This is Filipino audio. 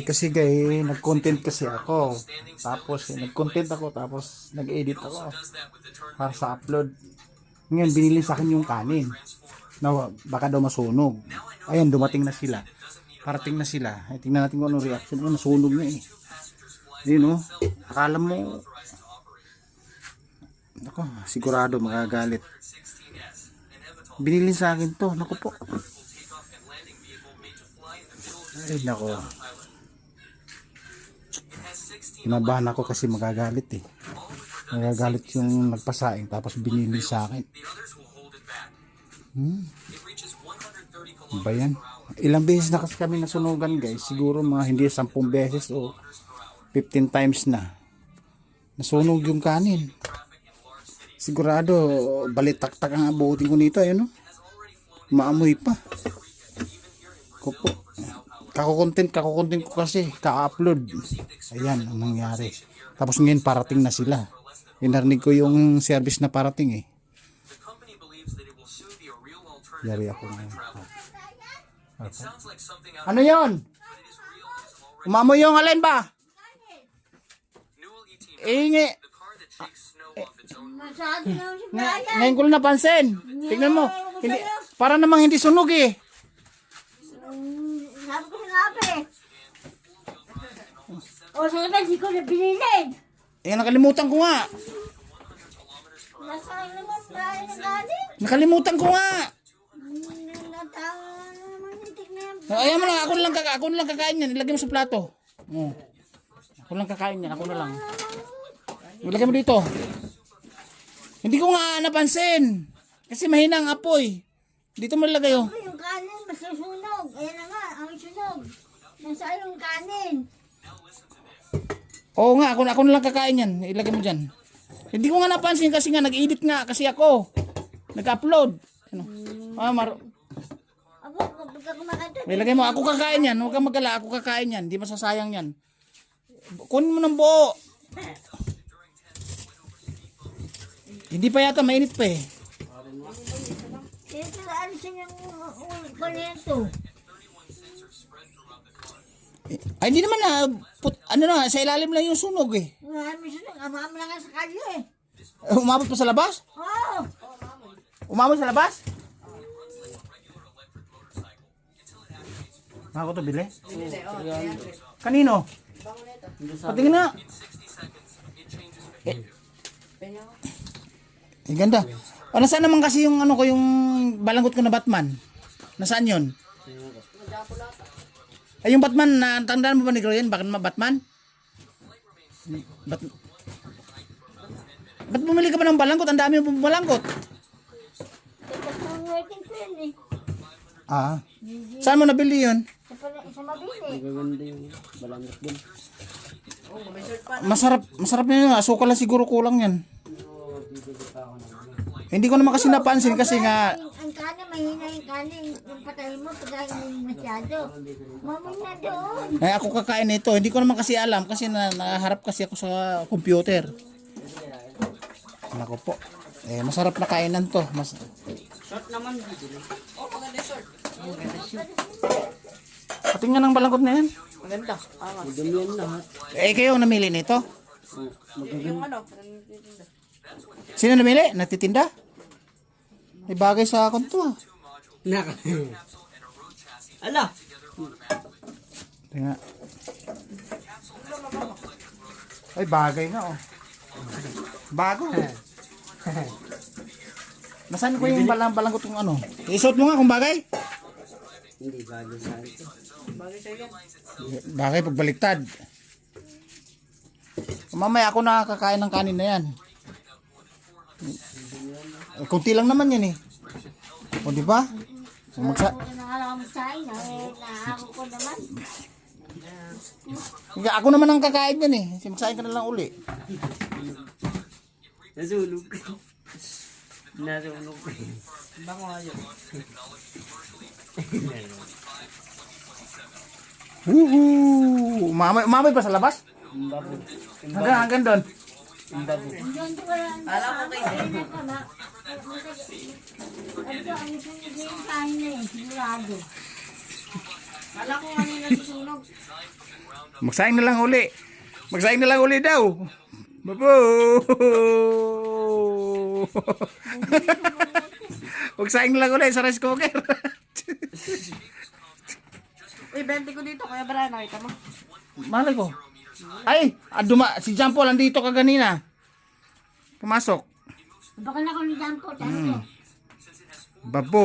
Kasi guys, nag-content kasi ako. Tapos nag-content ako, tapos nag-edit ako para sa upload. Ngayon binili sa akin yung kanin. Na baka daw masunog. Ayun, dumating na sila. Parating na sila. Ay, tingnan natin kung anong reaction. Ay, nasunog na eh. Ayun oh. Akala mo, ako, sigurado magagalit. Binili sa akin to. Naku po. Ay, nako. Kinabahan ako kasi magagalit eh. Magagalit yung nagpasaing tapos binili sa akin. Ba yan? Ilang beses na kasi kami nasunugan guys. Siguro mga hindi 10 beses o 15 times na. Nasunog yung kanin. Sigurado balitaktak ang abutin ko nito. Ayun o. Maamoy pa. Kupo. Kako-content ko kasi. Ka-upload. Ayan ang nangyari. Tapos ngayon parating na sila. Inarinig ko yung service na parating eh. Yari ako ngayon. Ano yon? Umamoy yung alin ba? Ingi. Ngayon ko lang napansin. Tingnan mo. Hindi, para namang hindi sunog eh. Sabi ko sinabi. O sabi hindi ko na binilin. Eh nakalimutan ko nga. Nasaan naman tayo na galing? Nakalimutan ko nga. Natawa naman yung tignan. Ayan mo na, ako na lang kakain yan. Ilagay mo sa plato. Ako lang kakain yan, ako na lang. Ilagay mo dito. Hindi ko nga napansin. Kasi mahina ang apoy. Dito mo ilagay oh. Yung kanin masusunog. Ayan na nga, ang sunog. Nasaan yung kanin? Oo nga, ako na lang kakain yan. Ilagay mo dyan. Hindi ko nga napansin kasi nga nag-edit nga kasi ako. Nag-upload. Ano? Abo, kapag ako makata. Ilagay mo, ako kakain yan. Huwag kang magala, ako kakain yan. Hindi masasayang yan. Kunin mo ng buo. Hindi pa yata, mainit pa eh. Ito na alisin yung konento. Ay, hindi naman na, ano na, sa ilalim lang yung sunog eh. Marami sunog. Amam lang nga sa kalye eh. Umabot pa sa labas? Oo. Umabot sa labas? Ako to bili? Kanino? Patingin na. Ganda. O, nasaan naman kasi yung ano ko, yung balanggot ko na Batman? Nasaan yun? Ay, yung Batman, natandaan mo ba ni Groyan? Bakit naman Batman? Ba't bumili ka ba ng balanggot? Ang dami yung balanggot. Ang waiting ko yun eh. Ah. Saan mo nabili yun? Sa mabili. Maganda yung balanggot din. Masarap na yun. Asukal lang siguro kulang yan. Hindi ko naman kasi napansin kasi nga Ang kanin, mahina yung kanin. Yung patay mo, pagkain masyado. Mamoy na doon. ay ako kakain nito. Hindi ko naman kasi alam kasi naharap kasi ako sa computer. Nako po. Eh masarap na kainan to. Short naman dito. Oh, maganda short. Patingnan ng balangkot na yan. Maganda. Maganda yan lahat. Eh kayo ang namili nito? Yung ano? Sino namili? Natitinda? May bagay sa akong to ah. Naka. Ala. Tingnan. Ay bagay na oh. Bago. Nasaan ko yung balangkot kung ano? Isuot mo nga kung bagay. Hindi bagay sa ito. Bagay sa yan. Bagay pagbaliktad. Mamaya ako nakakain ng kanin na yan. Eh, kunti lang naman yan eh. O di ba? Ako na nga lang magsain. Ako ko naman. Ako naman ang kakain yan eh. Magsain ka na lang uli. Nasulog. Nasulog. Bako ayaw. Woohoo! Umamay pa sa labas? Hanggang doon. Alam ko kayo. Ito, ang isang yung kain na eh. Sigurado. Kala ko kanina susunog. Magsaing na lang uli. Magsaing na lang uli daw. Babo! Magsaing na lang uli sa rice cooker. Uy, 20 ko dito, Kuya Brian, nakita mo? Malay ko. Ay, si John Paul andito ka kanina. Pumasok. Baka na ako ni Jampo. Sabi ko. Babo!